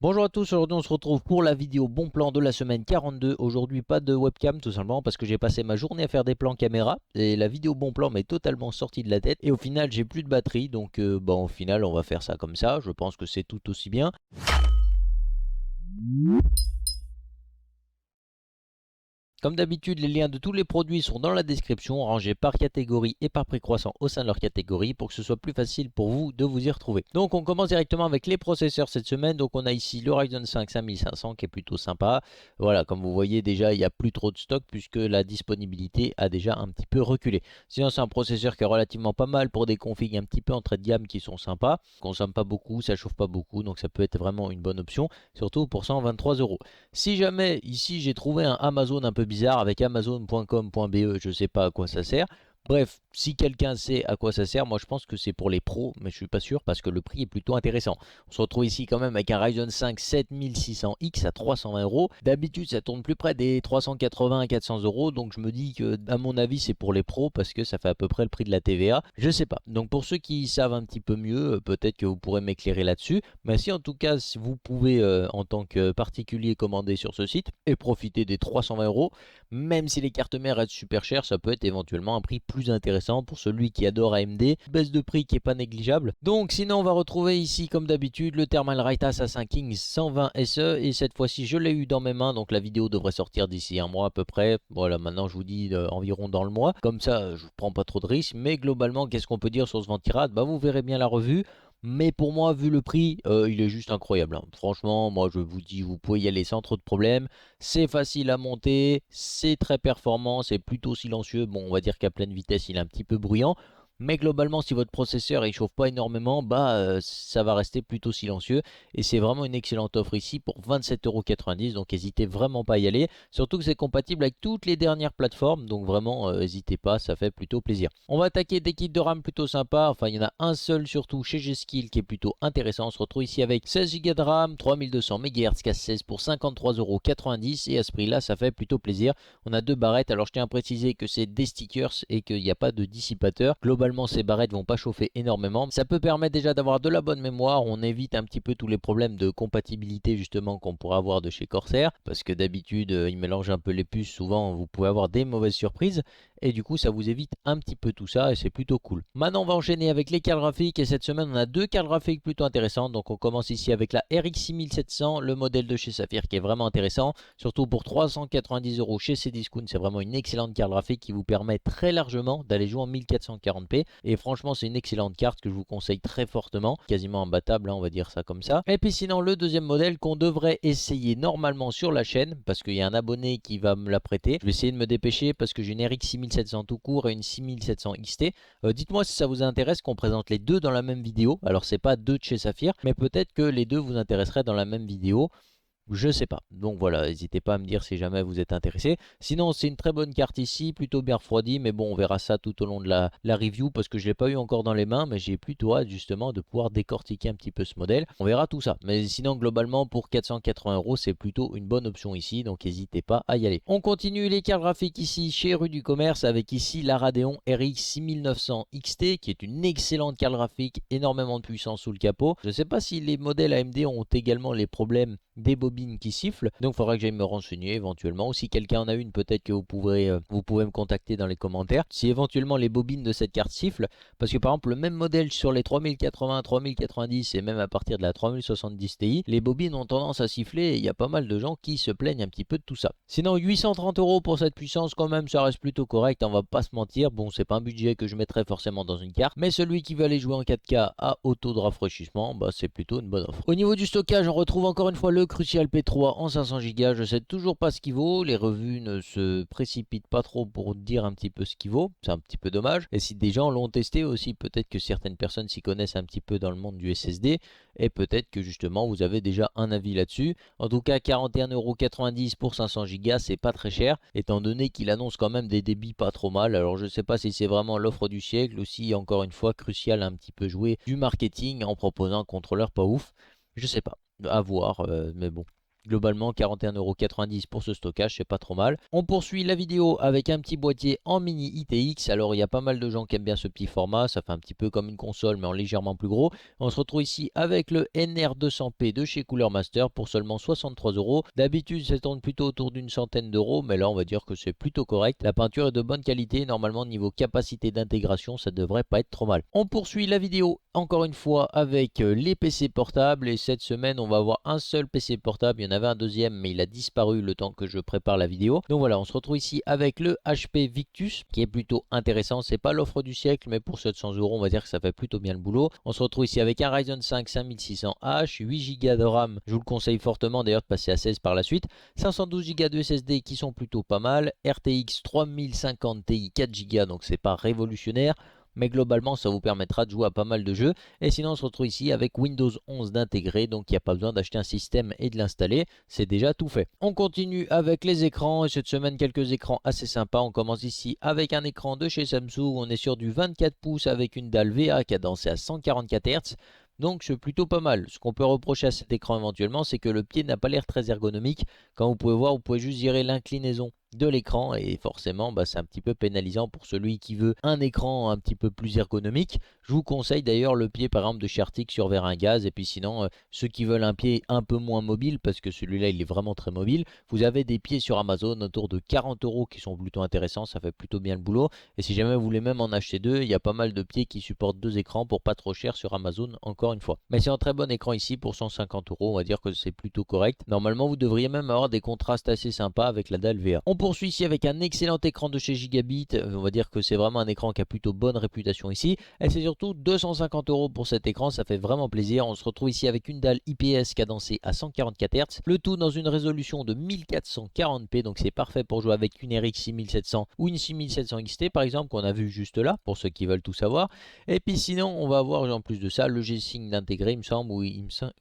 Bonjour à tous, aujourd'hui on se retrouve pour la vidéo bon plan de la semaine 42. Aujourd'hui pas de webcam tout simplement parce que j'ai passé ma journée à faire des plans caméra et la vidéo bon plan m'est totalement sortie de la tête et au final j'ai plus de batterie donc bon au final on va faire ça comme ça, je pense que c'est tout aussi bien. Comme d'habitude, les liens de tous les produits sont dans la description, rangés par catégorie et par prix croissant au sein de leur catégorie pour que ce soit plus facile pour vous de vous y retrouver. Donc on commence directement avec les processeurs cette semaine. Donc on a ici le Ryzen 5 5500 qui est plutôt sympa. Voilà, comme vous voyez déjà il n'y a plus trop de stock puisque la disponibilité a déjà un petit peu reculé. Sinon c'est un processeur qui est relativement pas mal pour des configs un petit peu entrée de gamme qui sont sympas. Consomme pas beaucoup, ça chauffe pas beaucoup donc ça peut être vraiment une bonne option, surtout pour 123 euros. Si jamais ici j'ai trouvé un Amazon un peu bizarre avec amazon.com.be, je sais pas à quoi ça sert. Bref, si quelqu'un sait à quoi ça sert, moi je pense que c'est pour les pros, mais je suis pas sûr parce que le prix est plutôt intéressant. On se retrouve ici quand même avec un Ryzen 5 7600X à 320 euros. D'habitude ça tourne plus près des 380 à 400 euros, donc je me dis que à mon avis c'est pour les pros parce que ça fait à peu près le prix de la TVA. Je sais pas. Donc pour ceux qui savent un petit peu mieux, peut-être que vous pourrez m'éclairer là-dessus. Mais si en tout cas si vous pouvez en tant que particulier commander sur ce site et profiter des 320 euros, même si les cartes mères restent super chères, ça peut être éventuellement un prix plus intéressant pour celui qui adore AMD. Baisse de prix qui est pas négligeable. Donc sinon on va retrouver ici comme d'habitude le Thermalright Assassin King 120 SE et cette fois-ci je l'ai eu dans mes mains, donc la vidéo devrait sortir d'ici un mois à peu près. Voilà, maintenant je vous dis environ dans le mois, comme ça je ne prends pas trop de risques. Mais globalement qu'est-ce qu'on peut dire sur ce ventirad? Bah vous verrez bien la revue. Mais pour moi, vu le prix, il est juste incroyable, hein. Franchement, moi je vous dis, vous pouvez y aller sans trop de problèmes. C'est facile à monter, c'est très performant, c'est plutôt silencieux. Bon, on va dire qu'à pleine vitesse, il est un petit peu bruyant. Mais globalement, si votre processeur ne chauffe pas énormément, bah ça va rester plutôt silencieux. Et c'est vraiment une excellente offre ici pour 27,90 €. Donc n'hésitez vraiment pas à y aller. Surtout que c'est compatible avec toutes les dernières plateformes. Donc vraiment, n'hésitez pas, ça fait plutôt plaisir. On va attaquer des kits de RAM plutôt sympas. Enfin, il y en a un seul surtout chez G-Skill qui est plutôt intéressant. On se retrouve ici avec 16 Go de RAM, 3200 MHz casse 16 pour 53,90 € et à ce prix là ça fait plutôt plaisir. On a deux barrettes, alors je tiens à préciser que c'est des stickers et qu'il n'y a pas de dissipateur. Globalement ces barrettes vont pas chauffer énormément. Ça peut permettre déjà d'avoir de la bonne mémoire, on évite un petit peu tous les problèmes de compatibilité justement qu'on pourrait avoir de chez Corsair. Parce que d'habitude ils mélangent un peu les puces, souvent vous pouvez avoir des mauvaises surprises. Et du coup ça vous évite un petit peu tout ça et c'est plutôt cool. Maintenant on va enchaîner avec les cartes graphiques et cette semaine on a deux cartes graphiques plutôt intéressantes. Donc on commence ici avec la RX 6700, le modèle de chez Saphir qui est vraiment intéressant. Surtout pour 390 € chez Cdiscount, c'est vraiment une excellente carte graphique qui vous permet très largement d'aller jouer en 1440p. Et franchement c'est une excellente carte que je vous conseille très fortement, quasiment imbattable hein, on va dire ça comme ça. Et puis sinon le deuxième modèle qu'on devrait essayer normalement sur la chaîne, parce qu'il y a un abonné qui va me la prêter. Je vais essayer de me dépêcher parce que j'ai une RX 6700 tout court et une 6700 XT. Dites-moi si ça vous intéresse qu'on présente les deux dans la même vidéo. Alors c'est pas deux de chez Saphir, mais peut-être que les deux vous intéresseraient dans la même vidéo. Je sais pas. Donc voilà, n'hésitez pas à me dire si jamais vous êtes intéressé. Sinon, c'est une très bonne carte ici, plutôt bien refroidie. Mais bon, on verra ça tout au long de la review parce que je ne l'ai pas eu encore dans les mains. Mais j'ai plutôt hâte justement de pouvoir décortiquer un petit peu ce modèle. On verra tout ça. Mais sinon, globalement, pour 480 €, c'est plutôt une bonne option ici. Donc n'hésitez pas à y aller. On continue les cartes graphiques ici chez Rue du Commerce avec ici la Radeon RX 6900 XT qui est une excellente carte graphique, énormément de puissance sous le capot. Je ne sais pas si les modèles AMD ont également les problèmes des bobines qui sifflent, donc il faudra que j'aille me renseigner éventuellement, ou si quelqu'un en a une peut-être que vous pouvez me contacter dans les commentaires si éventuellement les bobines de cette carte sifflent, parce que par exemple le même modèle sur les 3080, 3090 et même à partir de la 3070 Ti, les bobines ont tendance à siffler et il y a pas mal de gens qui se plaignent un petit peu de tout ça. Sinon 830 € pour cette puissance quand même, ça reste plutôt correct, on va pas se mentir. Bon, c'est pas un budget que je mettrais forcément dans une carte, mais celui qui veut aller jouer en 4K à haut taux de rafraîchissement, bah c'est plutôt une bonne offre. Au niveau du stockage, on retrouve encore une fois le Crucial P3 en 500 Go. Je sais toujours pas ce qu'il vaut. Les revues ne se précipitent pas trop pour dire un petit peu ce qu'il vaut. C'est un petit peu dommage. Et si des gens l'ont testé aussi, peut-être que certaines personnes s'y connaissent un petit peu dans le monde du SSD. Et peut-être que justement vous avez déjà un avis là-dessus. En tout cas, 41,90 € pour 500 Go, c'est pas très cher. Étant donné qu'il annonce quand même des débits pas trop mal. Alors je sais pas si c'est vraiment l'offre du siècle ou si encore une fois Crucial a un petit peu joué du marketing en proposant un contrôleur pas ouf. Je sais pas. À voir, mais bon. Globalement 41,90 € pour ce stockage, c'est pas trop mal. On poursuit la vidéo avec un petit boîtier en mini ITX. Alors il y a pas mal de gens qui aiment bien ce petit format, ça fait un petit peu comme une console mais en légèrement plus gros. On se retrouve ici avec le NR200P de chez Cooler Master pour seulement 63 €. D'habitude ça tourne plutôt autour d'une centaine d'euros, mais là on va dire que c'est plutôt correct. La peinture est de bonne qualité, normalement niveau capacité d'intégration ça devrait pas être trop mal. On poursuit la vidéo encore une fois avec les PC portables, et cette semaine on va avoir un seul PC portable. Il y en avait un deuxième mais il a disparu le temps que je prépare la vidéo. Donc voilà, on se retrouve ici avec le HP Victus qui est plutôt intéressant. C'est pas l'offre du siècle mais pour 700 € on va dire que ça fait plutôt bien le boulot. On se retrouve ici avec un Ryzen 5 5600H, 8 Go de RAM, je vous le conseille fortement d'ailleurs de passer à 16 par la suite, 512 Go de SSD qui sont plutôt pas mal, RTX 3050 Ti 4 Go, donc c'est pas révolutionnaire, mais globalement ça vous permettra de jouer à pas mal de jeux. Et sinon on se retrouve ici avec Windows 11 d'intégrer, donc il n'y a pas besoin d'acheter un système et de l'installer, c'est déjà tout fait. On continue avec les écrans, et cette semaine quelques écrans assez sympas. On commence ici avec un écran de chez Samsung, on est sur du 24 pouces avec une dalle VA cadencée à 144 Hz. Donc c'est plutôt pas mal. Ce qu'on peut reprocher à cet écran éventuellement, c'est que le pied n'a pas l'air très ergonomique. Comme vous pouvez voir, vous pouvez juste gérer l'inclinaison de l'écran et forcément c'est un petit peu pénalisant pour celui qui veut un écran un petit peu plus ergonomique. Je vous conseille d'ailleurs le pied par exemple de chez Arctic sur verre à gaz, et puis sinon ceux qui veulent un pied un peu moins mobile, parce que celui-là il est vraiment très mobile, vous avez des pieds sur Amazon autour de 40 € qui sont plutôt intéressants, ça fait plutôt bien le boulot. Et si jamais vous voulez même en acheter deux, il y a pas mal de pieds qui supportent deux écrans pour pas trop cher sur Amazon encore une fois. Mais c'est un très bon écran ici pour 150 €, on va dire que c'est plutôt correct. Normalement vous devriez même avoir des contrastes assez sympas avec la dalle VA. On poursuit ici avec un excellent écran de chez Gigabit. On va dire que c'est vraiment un écran qui a plutôt bonne réputation ici. Et c'est surtout 250 € pour cet écran, ça fait vraiment plaisir. On se retrouve ici avec une dalle IPS cadencée à 144 Hz. Le tout dans une résolution de 1440p, donc c'est parfait pour jouer avec une RX 6700 ou une 6700 XT par exemple, qu'on a vu juste là, pour ceux qui veulent tout savoir. Et puis sinon, on va avoir en plus de ça le G-Sync d'intégrer, il me semble,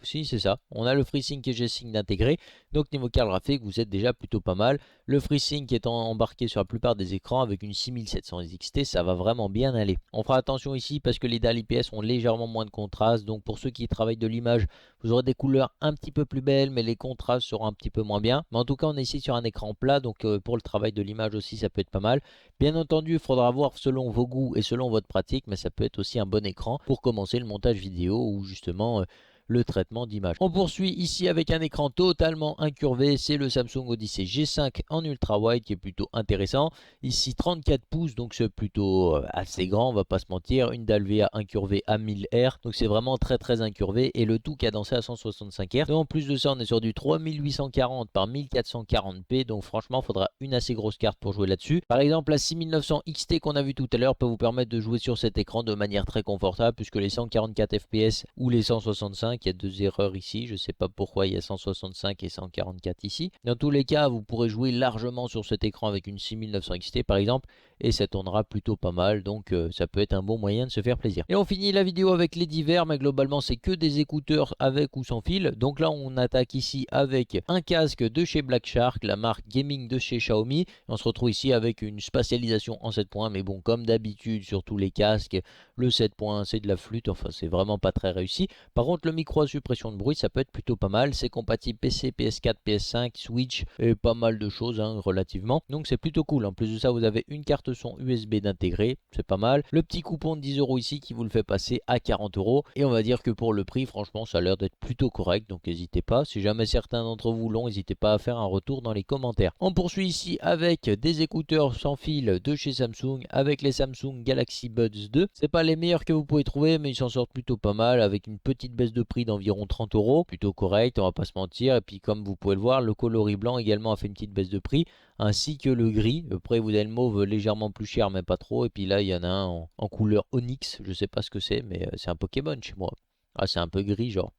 si c'est ça. On a le FreeSync et G-Sync d'intégrer. Donc niveau carte graphique, vous êtes déjà plutôt pas mal. Le FreeSync est embarqué sur la plupart des écrans avec une 6700 XT, ça va vraiment bien aller. On fera attention ici parce que les dalles IPS ont légèrement moins de contraste, donc pour ceux qui travaillent de l'image, vous aurez des couleurs un petit peu plus belles, mais les contrastes seront un petit peu moins bien. Mais en tout cas, on est ici sur un écran plat, donc pour le travail de l'image aussi, ça peut être pas mal. Bien entendu, il faudra voir selon vos goûts et selon votre pratique, mais ça peut être aussi un bon écran pour commencer le montage vidéo ou justement le traitement d'image. On poursuit ici avec un écran totalement incurvé, c'est le Samsung Odyssey G5 en ultra wide qui est plutôt intéressant. Ici 34 pouces, donc c'est plutôt assez grand, on va pas se mentir. Une dalle VA incurvée à 1000 R, donc c'est vraiment très incurvé, et le tout cadencé à 165 Hz. Donc en plus de ça, on est sur du 3840 par 1440p, donc franchement il faudra une assez grosse carte pour jouer là-dessus. Par exemple la 6900 XT qu'on a vu tout à l'heure peut vous permettre de jouer sur cet écran de manière très confortable, puisque les 144 fps ou les 165, il y a deux erreurs ici, je ne sais pas pourquoi il y a 165 et 144 ici. Dans tous les cas, vous pourrez jouer largement sur cet écran avec une 6900 XT par exemple, et ça tournera plutôt pas mal, donc ça peut être un bon moyen de se faire plaisir. Et on finit la vidéo avec les divers, mais globalement c'est que des écouteurs avec ou sans fil. Donc là on attaque ici avec un casque de chez Black Shark, la marque gaming de chez Xiaomi. On se retrouve ici avec une spatialisation en 7 points, mais bon, comme d'habitude sur tous les casques, le 7 points c'est de la flûte, enfin c'est vraiment pas très réussi. Par contre le micro à suppression de bruit ça peut être plutôt pas mal, c'est compatible PC, PS4, PS5, Switch et pas mal de choses relativement, donc c'est plutôt cool. En plus de ça vous avez une carte son USB d'intégrer, c'est pas mal. Le petit coupon de 10 € ici qui vous le fait passer à 40 €, et on va dire que pour le prix franchement ça a l'air d'être plutôt correct, donc n'hésitez pas, si jamais certains d'entre vous l'ont, n'hésitez pas à faire un retour dans les commentaires. On poursuit ici avec des écouteurs sans fil de chez Samsung, avec les Samsung Galaxy Buds 2. C'est pas les meilleurs que vous pouvez trouver, mais ils s'en sortent plutôt pas mal avec une petite baisse de prix d'environ 30 €, plutôt correct, on va pas se mentir. Et puis comme vous pouvez le voir, le coloris blanc également a fait une petite baisse de prix, ainsi que le gris. Après vous avez le mauve légèrement plus cher mais pas trop, et puis là il y en a un en couleur onyx, je sais pas ce que c'est, mais c'est un Pokémon chez moi. Ah, c'est un peu gris genre.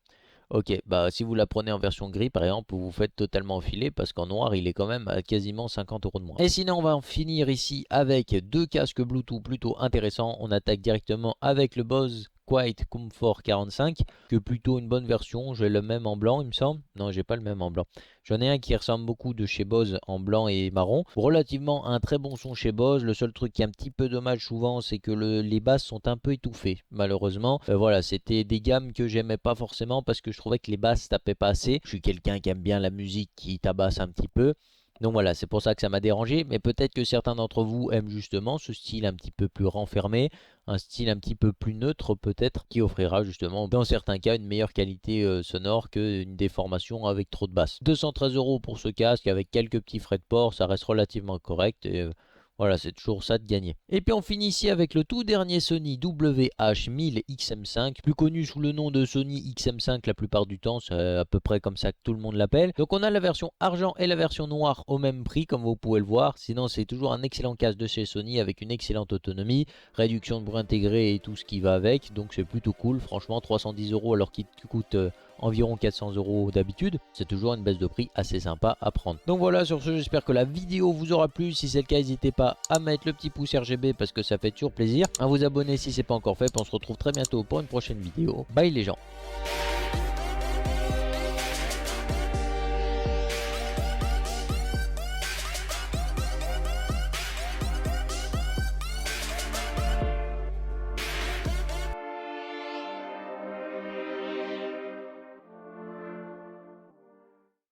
Ok, bah si vous la prenez en version gris par exemple, vous vous faites totalement enfiler, parce qu'en noir il est quand même à quasiment 50 € de moins. Et sinon on va en finir ici avec deux casques Bluetooth plutôt intéressants. On attaque directement avec le Bose Quiet Comfort 45, que plutôt une bonne version. J'ai le même en blanc, il me semble. Non, j'ai pas le même en blanc. J'en ai un qui ressemble beaucoup de chez Bose en blanc et marron. Relativement un très bon son chez Bose. Le seul truc qui est un petit peu dommage souvent, c'est que les basses sont un peu étouffées, malheureusement. Voilà, c'était des gammes que j'aimais pas forcément parce que je trouvais que les basses tapaient pas assez. Je suis quelqu'un qui aime bien la musique qui tabasse un petit peu. Donc voilà, c'est pour ça que ça m'a dérangé, mais peut-être que certains d'entre vous aiment justement ce style un petit peu plus renfermé, un style un petit peu plus neutre peut-être, qui offrira justement dans certains cas une meilleure qualité sonore qu'une déformation avec trop de basse. 213 € pour ce casque avec quelques petits frais de port, ça reste relativement correct et voilà, c'est toujours ça de gagner. Et puis on finit ici avec le tout dernier Sony WH-1000XM5, plus connu sous le nom de Sony XM5 la plupart du temps, c'est à peu près comme ça que tout le monde l'appelle. Donc on a la version argent et la version noire au même prix comme vous pouvez le voir. Sinon c'est toujours un excellent casque de chez Sony avec une excellente autonomie, réduction de bruit intégré et tout ce qui va avec. Donc c'est plutôt cool, franchement 310 € alors qu'il coûte environ 400 € d'habitude. C'est toujours une baisse de prix assez sympa à prendre. Donc voilà, sur ce j'espère que la vidéo vous aura plu. Si c'est le cas, n'hésitez pas à mettre le petit pouce RGB parce que ça fait toujours plaisir. À vous abonner si c'est pas encore fait. Puis on se retrouve très bientôt pour une prochaine vidéo. Bye les gens.